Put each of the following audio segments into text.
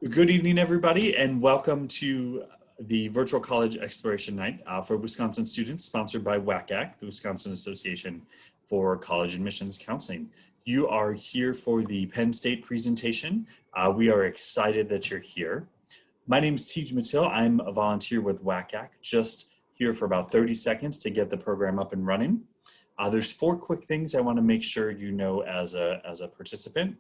Good evening, everybody, and welcome to the Virtual College Exploration Night for Wisconsin students, sponsored by WACAC, the Wisconsin Association for College Admissions Counseling. You are here for the Penn State presentation. We are excited that you're here. My name is Tej Matil. I'm a volunteer with WACAC, just here for about 30 seconds to get the program up and running. There's 4 quick things I want to make sure you know as a participant.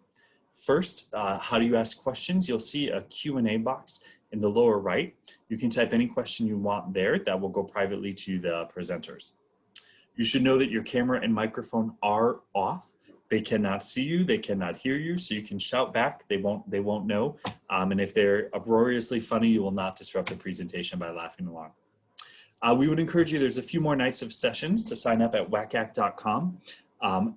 First, how do you ask questions? You'll see a Q&A box in the lower right. You can type any question you want there. That will go privately to the presenters. You should know that your camera and microphone are off. They cannot see you, they cannot hear you, so you can shout back. They won't know. And if they're uproariously funny, you will not disrupt the presentation by laughing along. We would encourage you, there's a few more nights of sessions to sign up at wacac.com,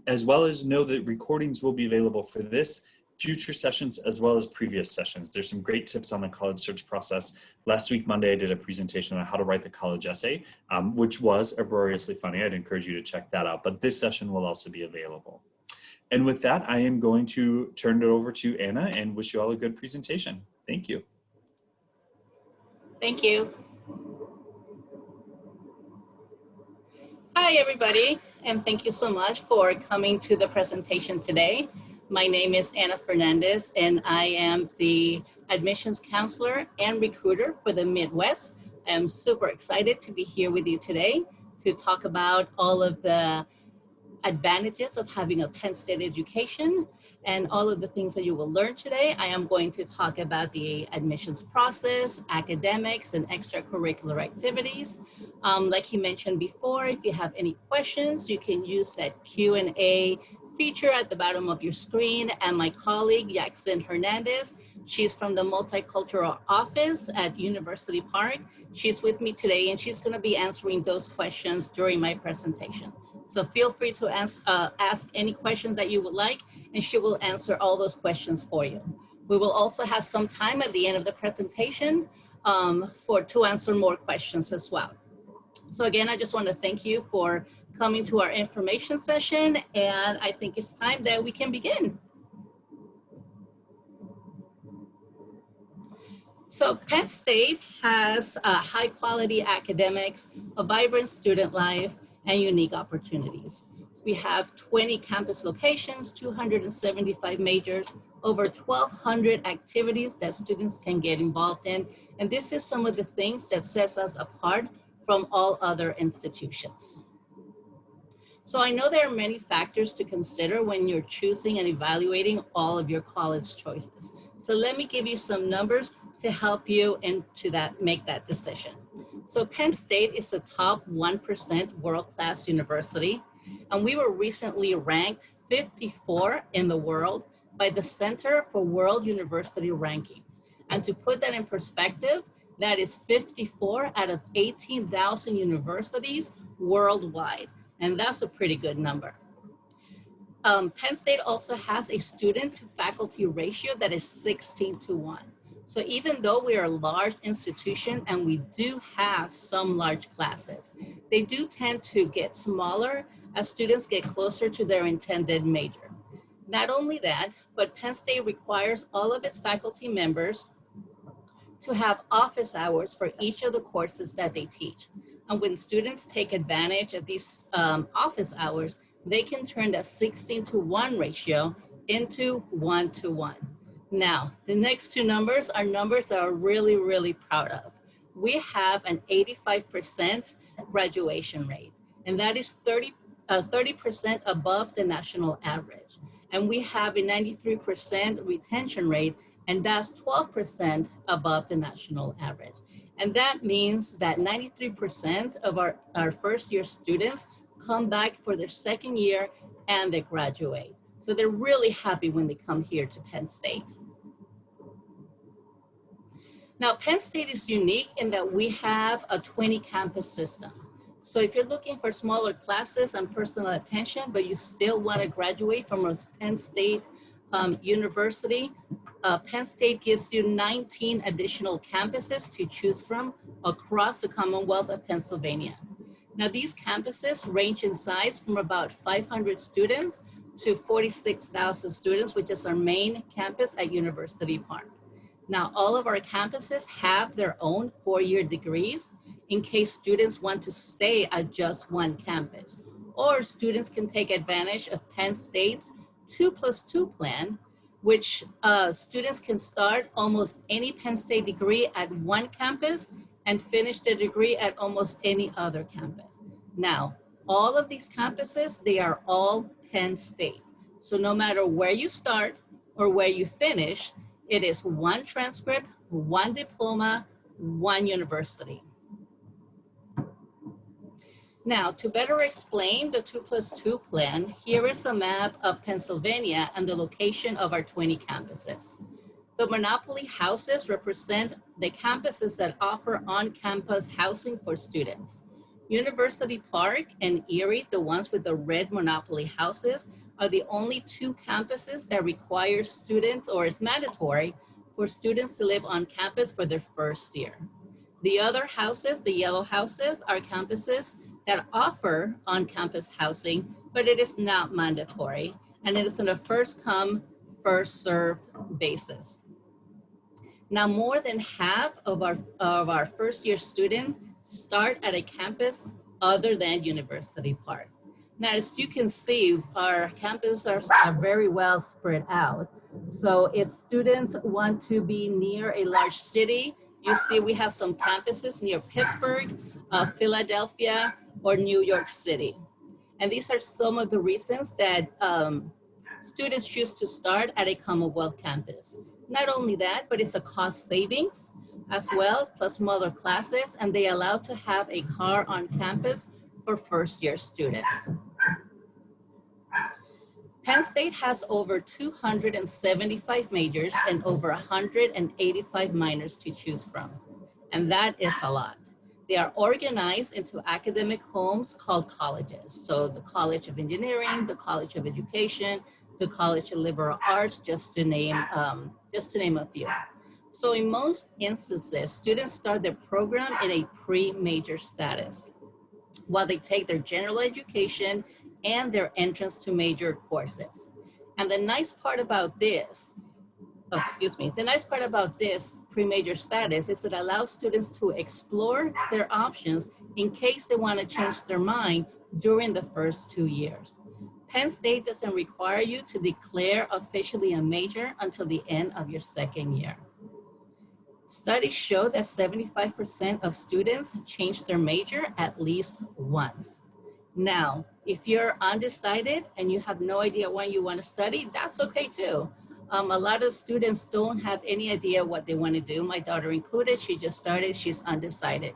as well as know that recordings will be available for this, future sessions, as well as previous sessions. There's some great tips on the college search process. Last week, Monday, I did a presentation on how to write the college essay, which was uproariously funny. I'd encourage you to check that out, but this session will also be available. And with that, I am going to turn it over to Anna and wish you all a good presentation. Thank you. Thank you. Hi, everybody, and thank you so much for coming to the presentation today. My name is Anna Fernandez, and I am the admissions counselor and recruiter for the Midwest. I am super excited to be here with you today to talk about all of the advantages of having a Penn State education and all of the things that you will learn today. I am going to talk about the admissions process, academics, and extracurricular activities. Like he mentioned before, if you have any questions, you can use that Q&A feature at the bottom of your screen. And my colleague, Yaxin Hernandez, she's from the Multicultural Office at University Park. She's with me today, and she's going to be answering those questions during my presentation. So feel free to ask any questions that you would like, and she will answer all those questions for you. We will also have some time at the end of the presentation to answer more questions as well. So again, I just want to thank you for coming to our information session, and I think it's time that we can begin. So Penn State has high quality academics, a vibrant student life, and unique opportunities. We have 20 campus locations, 275 majors, over 1,200 activities that students can get involved in. And this is some of the things that sets us apart from all other institutions. So I know there are many factors to consider when you're choosing and evaluating all of your college choices. So let me give you some numbers to help you make that decision. So Penn State is a top 1% world-class university, and we were recently ranked 54 in the world by the Center for World University Rankings. And to put that in perspective, that is 54 out of 18,000 universities worldwide. And that's a pretty good number. Penn State also has a student to faculty ratio that is 16:1. So even though we are a large institution and we do have some large classes, they do tend to get smaller as students get closer to their intended major. Not only that, but Penn State requires all of its faculty members to have office hours for each of the courses that they teach. And when students take advantage of these office hours, they can turn that 16:1 ratio into 1:1. Now, the next 2 numbers are numbers that I'm really, really proud of. We have an 85% graduation rate, and that is 30% above the national average. And we have a 93% retention rate, and that's 12% above the national average. And that means that 93% of our first year students come back for their second year and they graduate. So they're really happy when they come here to Penn State. Now, Penn State is unique in that we have a 20 campus system. So if you're looking for smaller classes and personal attention, but you still want to graduate from a Penn State university, Penn State gives you 19 additional campuses to choose from across the Commonwealth of Pennsylvania. Now, these campuses range in size from about 500 students to 46,000 students, which is our main campus at University Park. Now, all of our campuses have their own four-year degrees in case students want to stay at just one campus, or students can take advantage of Penn State's 2+2 plan, which students can start almost any Penn State degree at one campus and finish the degree at almost any other campus. Now, all of these campuses, they are all Penn State. So no matter where you start or where you finish, it is one transcript, one diploma, one university. Now, to better explain the 2+2 plan, here is a map of Pennsylvania and the location of our 20 campuses. The monopoly houses represent the campuses that offer on-campus housing for students. University Park and Erie, the ones with the red monopoly houses, are the only two campuses that require students, or is mandatory for students to live on campus for their first year. The other houses, the yellow houses, are campuses that offer on-campus housing, but it is not mandatory, and it is on a first-come, first-served basis. Now, more than half of our first-year students start at a campus other than University Park. Now, as you can see, our campuses are very well spread out. So if students want to be near a large city, you see we have some campuses near Pittsburgh, Philadelphia, or New York City. And these are some of the reasons that students choose to start at a Commonwealth campus. Not only that, but it's a cost savings as well, plus smaller classes, and they allow to have a car on campus for first-year students. Penn State has over 275 majors and over 185 minors to choose from, and that is a lot. They are organized into academic homes called colleges. So the College of Engineering, the College of Education, the College of Liberal Arts, just to name a few. So in most instances, students start their program in a pre-major status while they take their general education and their entrance to major courses. And the nice part about this, the nice part about this pre-major status is it allows students to explore their options in case they want to change their mind during the first 2 years. Penn State doesn't require you to declare officially a major until the end of your second year. Studies show that 75% of students change their major at least once. Now, if you're undecided and you have no idea when you want to study, that's okay too. A lot of students don't have any idea what they want to do. My daughter included, she just started, she's undecided.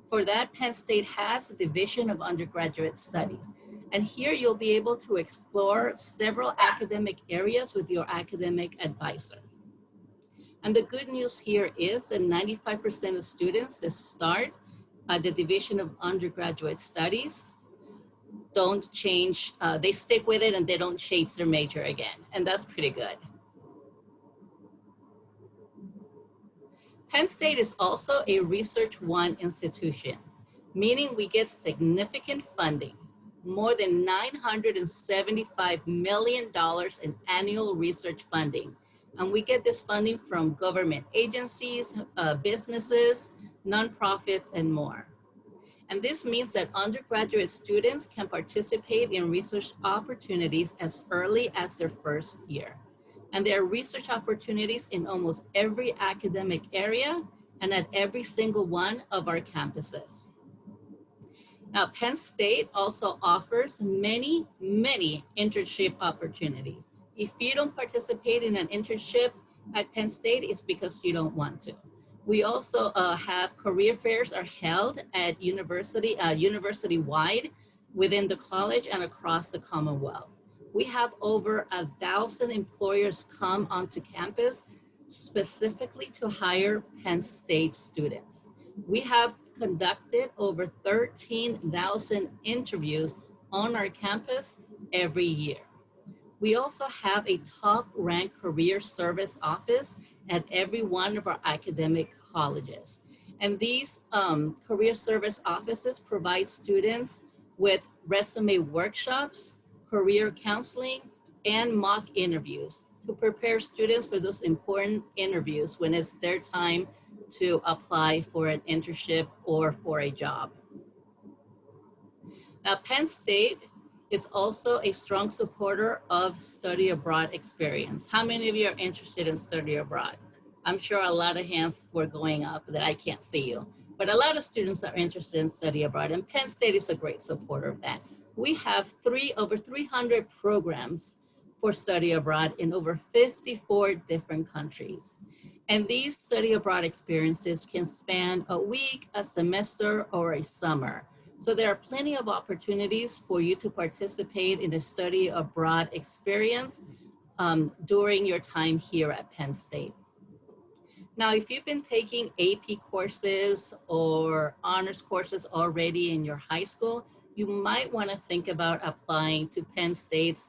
For that, Penn State has a division of undergraduate studies. And here you'll be able to explore several academic areas with your academic advisor. And the good news here is that 95% of students that start the division of undergraduate studies don't change, they stick with it and they don't change their major again. And that's pretty good. Penn State is also a Research One institution, meaning we get significant funding, more than $975 million in annual research funding. And we get this funding from government agencies, businesses, nonprofits, and more. And this means that undergraduate students can participate in research opportunities as early as their first year. And there are research opportunities in almost every academic area and at every single one of our campuses. Now, Penn State also offers many, many internship opportunities. If you don't participate in an internship at Penn State, it's because you don't want to. We also have career fairs are held at university-wide within the college and across the Commonwealth. We have over 1,000 employers come onto campus specifically to hire Penn State students. We have conducted over 13,000 interviews on our campus every year. We also have a top-ranked career service office at every one of our academic colleges. And these career service offices provide students with resume workshops, career counseling, and mock interviews to prepare students for those important interviews when it's their time to apply for an internship or for a job. Now, Penn State is also a strong supporter of study abroad experience. How many of you are interested in study abroad? I'm sure a lot of hands were going up that I can't see you, but a lot of students are interested in study abroad, and Penn State is a great supporter of that. We have over 300 programs for study abroad in over 54 different countries. And these study abroad experiences can span a week, a semester, or a summer. So there are plenty of opportunities for you to participate in a study abroad experience during your time here at Penn State. Now, if you've been taking AP courses or honors courses already in your high school, you might want to think about applying to Penn State's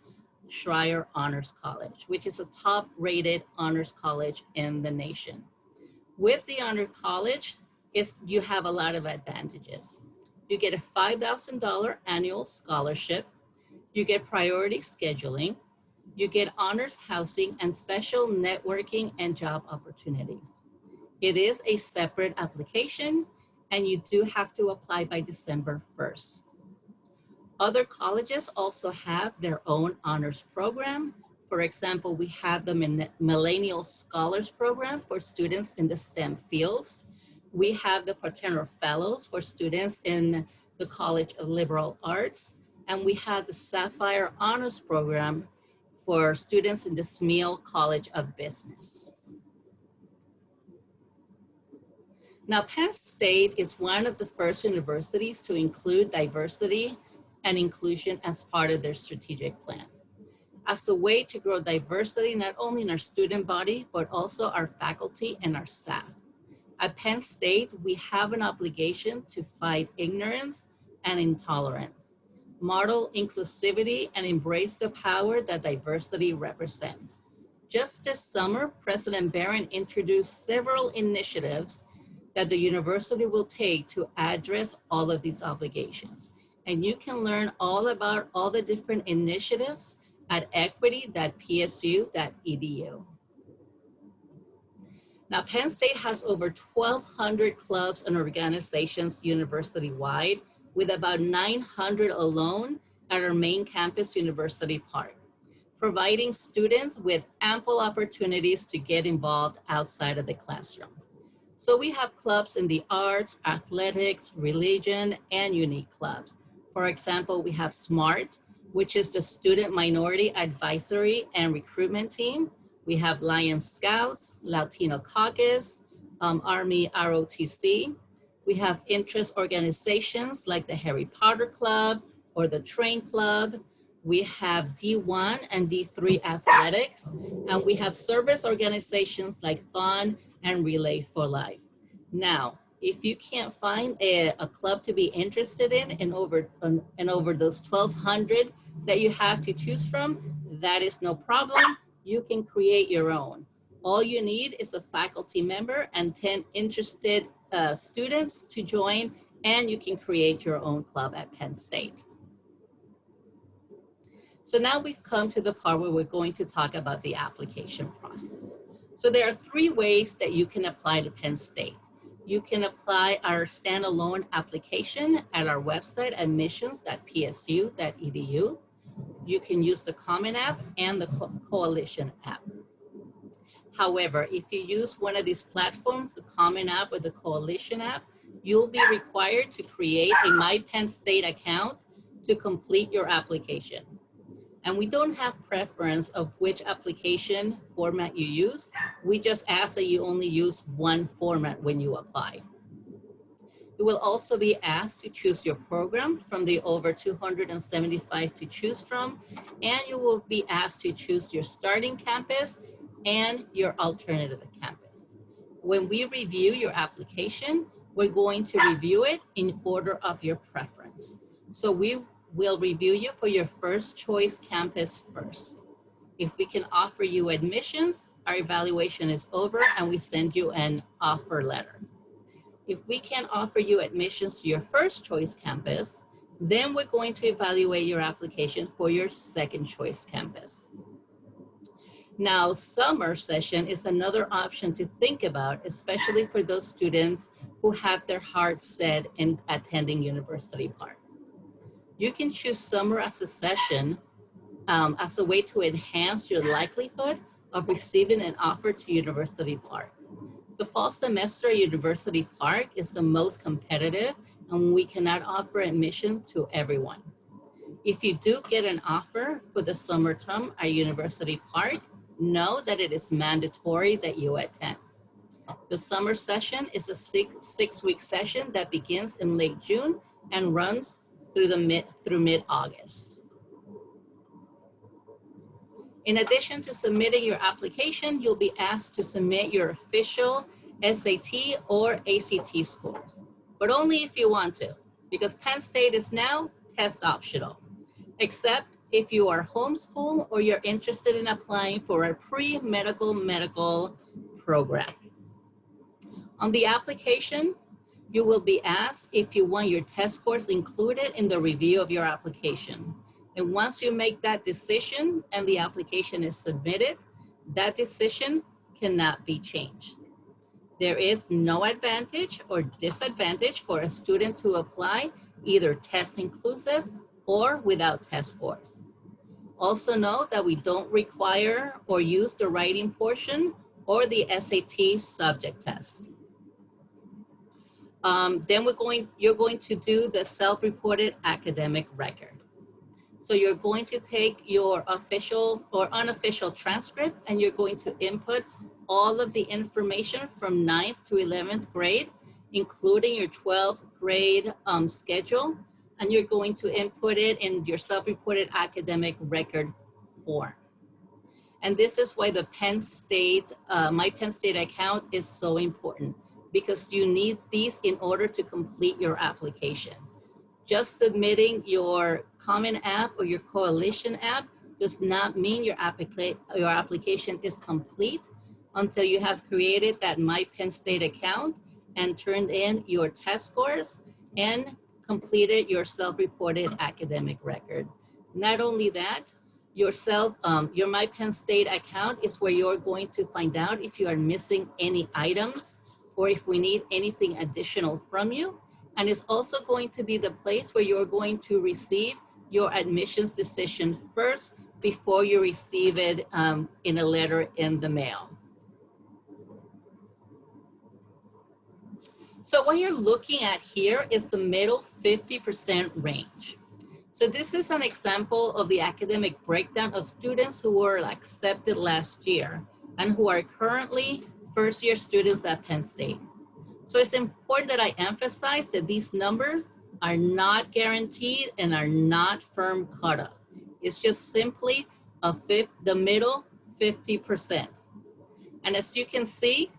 Schreyer Honors College, which is a top-rated honors college in the nation. With the honor college, you have a lot of advantages. You get a $5,000 annual scholarship. You get priority scheduling. You get honors housing and special networking and job opportunities. It is a separate application, and you do have to apply by December 1st. Other colleges also have their own honors program. For example, we have the Millennial Scholars Program for students in the STEM fields. We have the Paterno Fellows for students in the College of Liberal Arts. And we have the Sapphire Honors Program for students in the Smeal College of Business. Now, Penn State is one of the first universities to include diversity and inclusion as part of their strategic plan, as a way to grow diversity not only in our student body, but also our faculty and our staff. At Penn State, we have an obligation to fight ignorance and intolerance, model inclusivity, and embrace the power that diversity represents. Just this summer, President Barron introduced several initiatives that the university will take to address all of these obligations. And you can learn all about all the different initiatives at equity.psu.edu. Now, Penn State has over 1,200 clubs and organizations university-wide, with about 900 alone at our main campus, University Park, providing students with ample opportunities to get involved outside of the classroom. So we have clubs in the arts, athletics, religion, and unique clubs. For example, we have SMART, which is the Student Minority Advisory and Recruitment Team. We have Lion Scouts, Latino Caucus, Army ROTC. We have interest organizations like the Harry Potter Club or the Train Club. We have D1 and D3 athletics, and we have service organizations like Fun and Relay for Life. Now, if you can't find a club to be interested in and over those 1,200 that you have to choose from, that is no problem. You can create your own. All you need is a faculty member and 10 interested students to join, and you can create your own club at Penn State. So now we've come to the part where we're going to talk about the application process. So there are 3 ways that you can apply to Penn State. You can apply our standalone application at our website, admissions.psu.edu. You can use the Common App and the Coalition app. However, if you use one of these platforms, the Common App or the Coalition app, you'll be required to create a MyPenn account to complete your application. And we don't have preference of which application format you use. We just ask that you only use one format when you apply. You will also be asked to choose your program from the over 275 to choose from, and you will be asked to choose your starting campus and your alternative campus. When we review your application, we're going to review it in order of your preference. So we will review you for your first choice campus first. If we can offer you admissions, our evaluation is over and we send you an offer letter. If we can offer you admissions to your first choice campus, then we're going to evaluate your application for your second choice campus. Now, summer session is another option to think about, especially for those students who have their heart set in attending University Park. You can choose summer as a session as a way to enhance your likelihood of receiving an offer to University Park. The fall semester at University Park is the most competitive, and we cannot offer admission to everyone. If you do get an offer for the summer term at University Park, know that it is mandatory that you attend. The summer session is a six-week session that begins in late June and runs through mid-August. In addition to submitting your application, you'll be asked to submit your official SAT or ACT scores, but only if you want to, because Penn State is now test optional, except if you are homeschooled or you're interested in applying for a pre-medical medical program. On the application, you will be asked if you want your test scores included in the review of your application. And once you make that decision and the application is submitted, that decision cannot be changed. There is no advantage or disadvantage for a student to apply either test inclusive or without test scores. Also know that we don't require or use the writing portion or the SAT subject test. Then you're going to do the self-reported academic record. So you're going to take your official or unofficial transcript and you're going to input all of the information from 9th to 11th grade, including your 12th grade schedule, and you're going to input it in your self-reported academic record form. And this is why the Penn State, My Penn State account is so important, because you need these in order to complete your application. Just submitting your Common App or your Coalition app does not mean your application is complete until you have created that My Penn State account and turned in your test scores and completed your self-reported academic record. Not only that, your My Penn State account is where you're going to find out if you are missing any items or if we need anything additional from you. And it's also going to be the place where you're going to receive your admissions decision first before you receive it in a letter in the mail. So what you're looking at here is the middle 50% range. So this is an example of the academic breakdown of students who were accepted last year and who are currently first-year students at Penn State. So it's important that I emphasize that these numbers are not guaranteed and are not firm cutoff. It's just simply the middle 50%. And as you can see,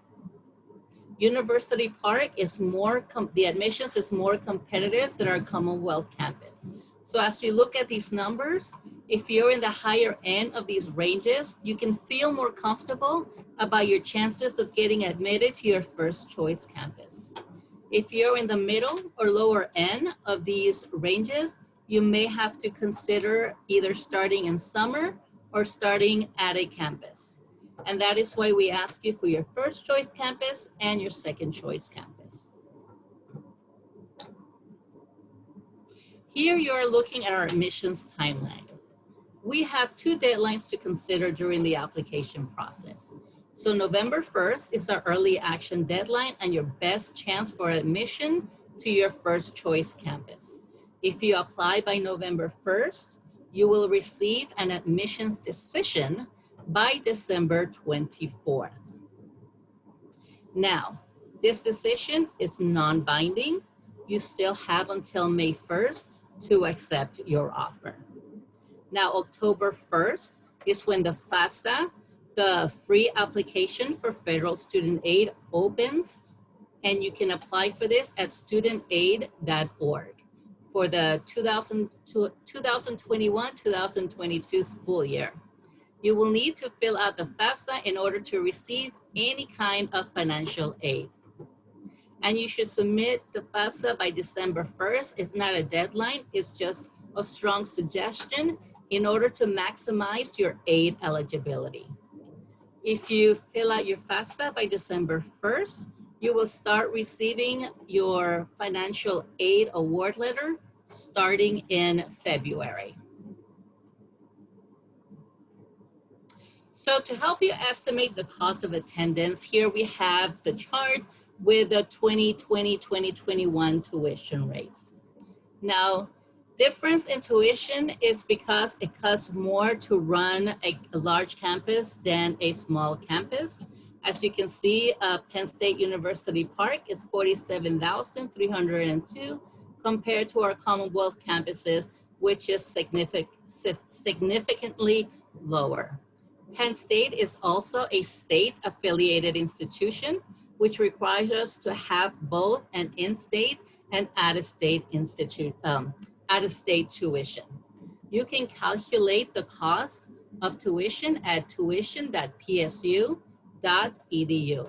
University Park is the admissions is more competitive than our Commonwealth campus. So as you look at these numbers, if you're in the higher end of these ranges, you can feel more comfortable about your chances of getting admitted to your first choice campus. If you're in the middle or lower end of these ranges, you may have to consider either starting in summer or starting at a campus. And that is why we ask you for your first choice campus and your second choice campus. Here you're looking at our admissions timeline. We have 2 deadlines to consider during the application process. So November 1st is our early action deadline and your best chance for admission to your first choice campus. If you apply by November 1st, you will receive an admissions decision by December 24th. Now, this decision is non-binding. You still have until May 1st to accept your offer. Now, October 1st is when the FAFSA, the free application for federal student aid, opens, and you can apply for this at studentaid.org for the 2021-2022 school year. You will need to fill out the FAFSA in order to receive any kind of financial aid. And you should submit the FAFSA by December 1st. It's not a deadline, it's just a strong suggestion in order to maximize your aid eligibility. If you fill out your FAFSA by December 1st, you will start receiving your financial aid award letter starting in February. So to help you estimate the cost of attendance, here we have the chart with the 2020-2021 tuition rates. Now, difference in tuition is because it costs more to run a large campus than a small campus. As you can see, Penn State University Park is $47,302 compared to our Commonwealth campuses, which is significantly lower. Penn State is also a state-affiliated institution, which requires us to have both an in-state and out-of-state tuition. You can calculate the cost of tuition at tuition.psu.edu.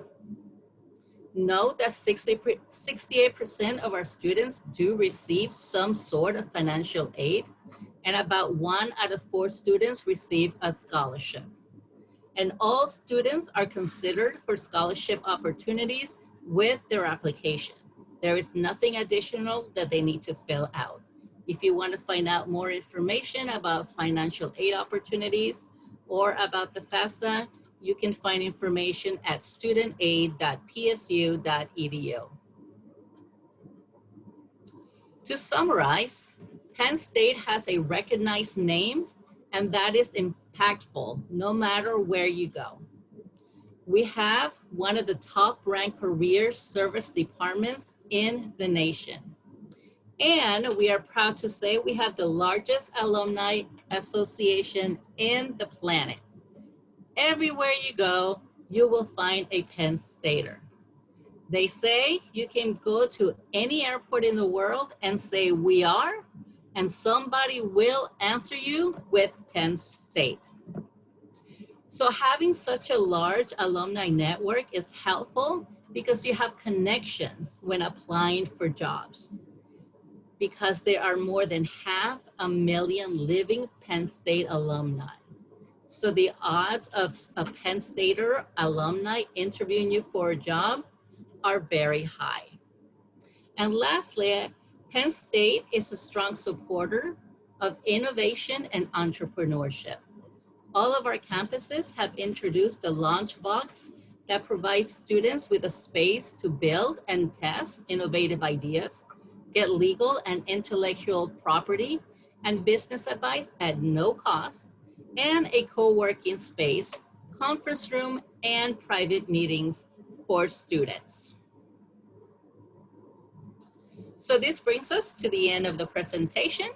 Note that 68% of our students do receive some sort of financial aid, and about 1 out of 4 students receive a scholarship. And all students are considered for scholarship opportunities with their application. There is nothing additional that they need to fill out. If you want to find out more information about financial aid opportunities or about the FAFSA, you can find information at studentaid.psu.edu. To summarize, Penn State has a recognized name, and that is impactful no matter where you go. We have one of the top-ranked career service departments in the nation. And we are proud to say we have the largest alumni association in the planet. Everywhere you go, you will find a Penn Stater. They say you can go to any airport in the world and say, "We are," and somebody will answer you with Penn State. So having such a large alumni network is helpful because you have connections when applying for jobs. Because there are more than 500,000 living Penn State alumni. So the odds of a Penn Stater alumni interviewing you for a job are very high. And lastly, Penn State is a strong supporter of innovation and entrepreneurship. All of our campuses have introduced a launch box that provides students with a space to build and test innovative ideas, get legal and intellectual property and business advice at no cost, and a co-working space, conference room, and private meetings for students. So this brings us to the end of the presentation.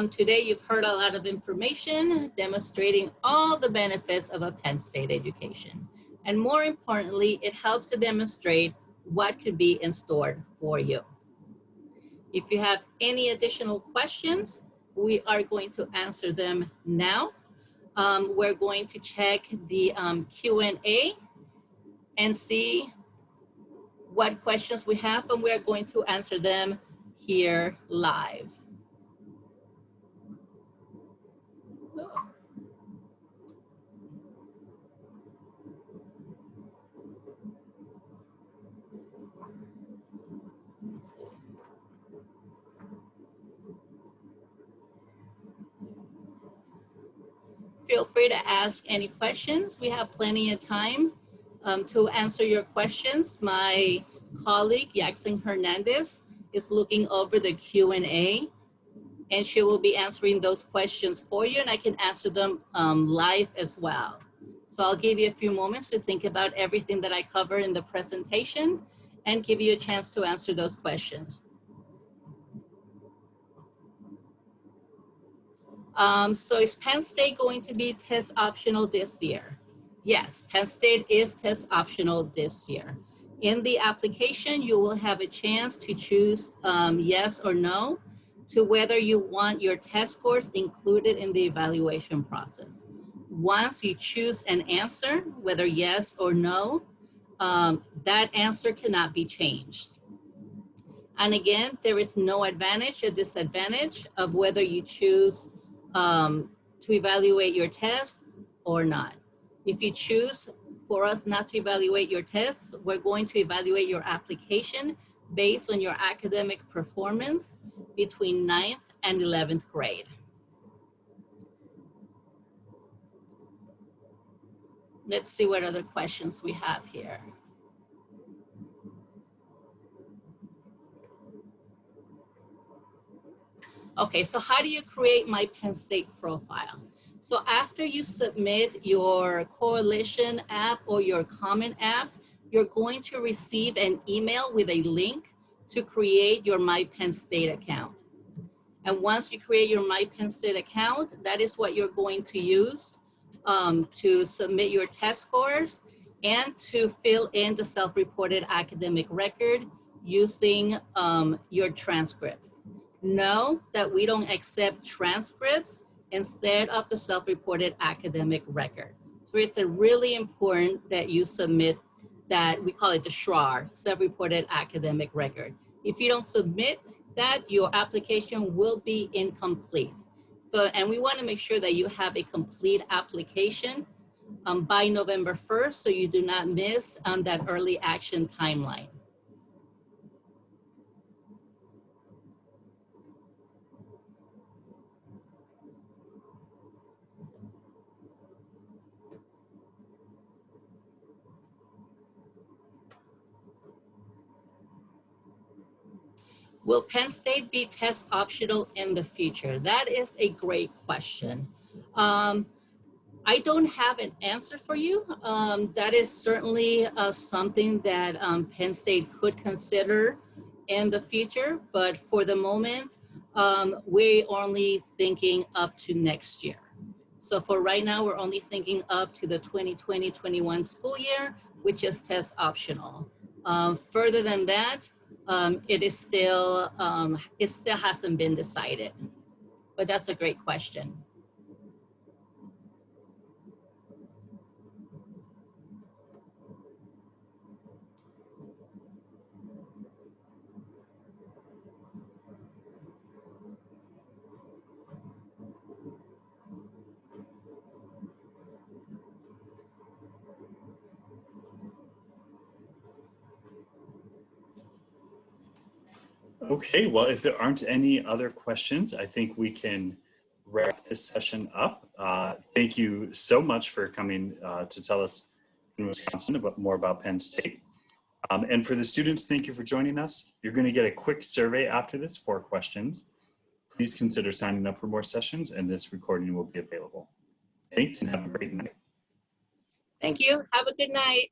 Today you've heard a lot of information demonstrating all the benefits of a Penn State education. And more importantly, it helps to demonstrate what could be in store for you. If you have any additional questions, we are going to answer them now. We're going to check the Q&A and see what questions we have, and we're going to answer them here live. Feel free to ask any questions. We have plenty of time to answer your questions. My colleague, Yaxin Hernandez, is looking over the Q&A, and she will be answering those questions for you, and I can answer them live as well. So I'll give you a few moments to think about everything that I covered in the presentation and give you a chance to answer those questions. So is Penn State going to be test optional this year? Yes, Penn State is test optional this year. In the application, you will have a chance to choose yes or no to whether you want your test scores included in the evaluation process. Once you choose an answer, whether yes or no, that answer cannot be changed. And again, there is no advantage or disadvantage of whether you choose to evaluate your test or not. If you choose for us not to evaluate your tests, we're going to evaluate your application based on your academic performance between 9th and 11th grade. Let's see what other questions we have here. Okay, so how do you create my Penn State profile? So after you submit your Coalition app or your Common app, you're going to receive an email with a link to create your My Penn State account. And once you create your My Penn State account, that is what you're going to use to submit your test scores and to fill in the self-reported academic record using your transcripts. Know that we don't accept transcripts instead of the self-reported academic record. So it's really important that you submit that, we call it the SHRAR, self-reported academic record. If you don't submit that, your application will be incomplete. So, and we want to make sure that you have a complete application by November 1st, so you do not miss that early action timeline. Will Penn State be test optional in the future? That is a great question. I don't have an answer for you. That is certainly something that Penn State could consider in the future, but for the moment, we're only thinking up to next year. So for right now, we're only thinking up to the 2020-21 school year, which is test optional. Further than that, it still hasn't been decided, but that's a great question. Okay, well, if there aren't any other questions, I think we can wrap this session up. Thank you so much for coming to tell us in Wisconsin more about Penn State. And for the students, thank you for joining us. You're going to get a quick survey after this, 4 questions. Please consider signing up for more sessions, and this recording will be available. Thanks and have a great night. Thank you. Have a good night.